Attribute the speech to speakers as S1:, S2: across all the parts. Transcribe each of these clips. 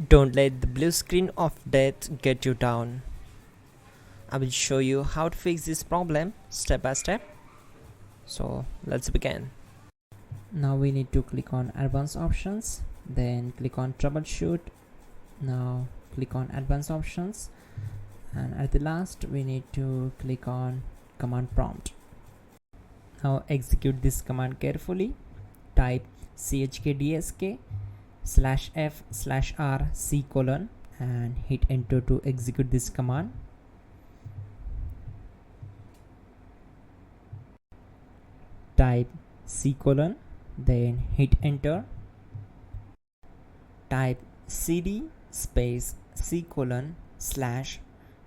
S1: Don't let the blue screen of death get you down. I will show you how to fix this problem step by step. So let's begin. Now we need to click on advanced options, then click on troubleshoot. Now click on advanced options, and at the last we need to click on command prompt. Now execute this command carefully. Type chkdsk/f/r/c: and hit enter to execute this command. Type c:, then hit enter. Type cd space c:/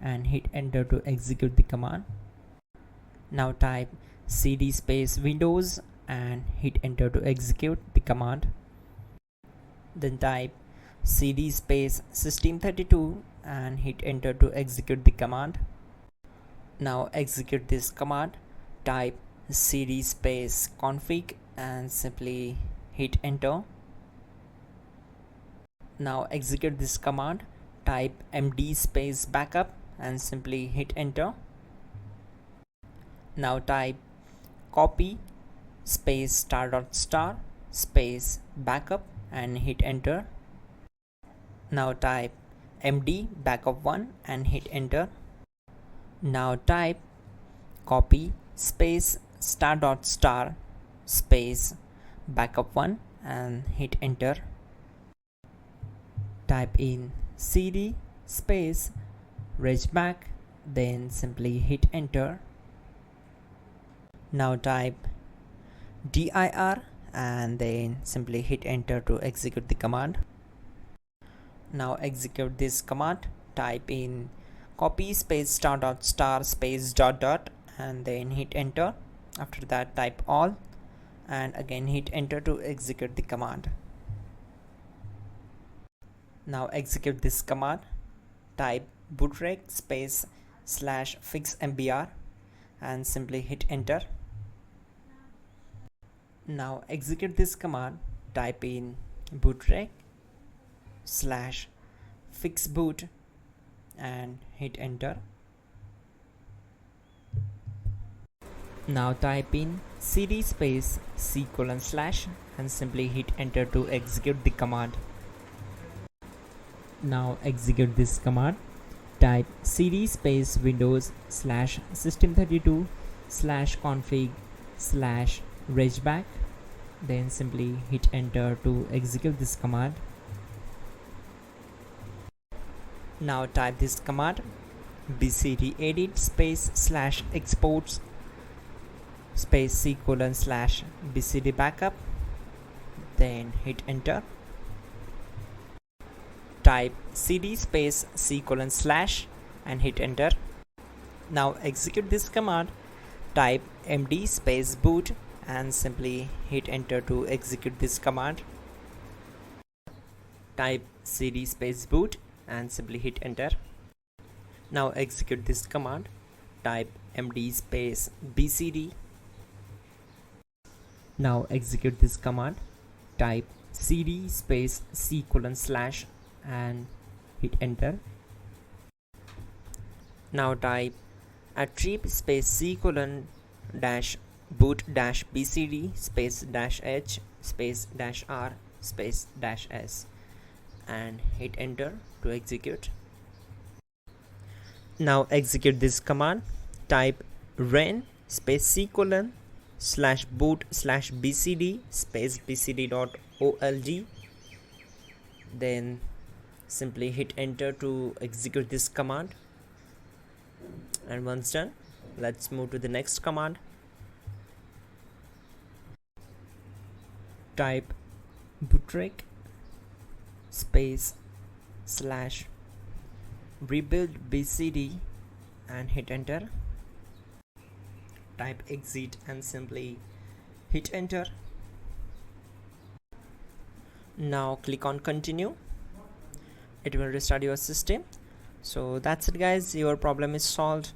S1: and hit enter to execute the command. Now type cd space windows and hit enter to execute the command. Then type cd space system32 and hit enter to execute the command. Now execute this command. Type cd space config and simply hit enter. Now execute this command. Type md space backup and simply hit enter. Now type copy space *.* space backup and hit enter. Now type md backup1 and hit enter. Now type copy space *.* space backup1 and hit enter. Type in cd space regback, then simply hit enter. Now type dir and then simply hit enter to execute the command. Now execute this command. Type in copy space *.* space .. and then hit enter. After that type all and again hit enter to execute the command. Now execute this command. Type bootrec space /fixmbr and simply hit enter. Now execute this command. Type in bootrec /fixboot and hit enter. Now type in cd space c:/ and simply hit enter to execute the command. Now execute this command. Type cd space windows /system32 /config /regback, then simply hit enter to execute this command. Now type this command bcdedit space /exports space c:/ bcd backup, then hit enter. Type cd space c:/ and hit enter. Now execute this command. Type md space boot and simply hit enter to execute this command. Type cd space boot and simply hit enter. Now execute this command. Type md space bcd. Now execute this command. Type cd space c:/ and hit enter. Now type attrib space c:/ boot -bcd space -h space -r space -s and hit enter to execute. Now execute this command. Type ren space c:/ /boot /bcd space bcd.old, then simply hit enter to execute this command. And once done, let's move to the next command. Type bootrec space /rebuildbcd and hit enter. Type exit and simply hit enter. Now click on continue. It will restart your system. So that's it guys, your problem is solved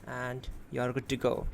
S1: and you are good to go.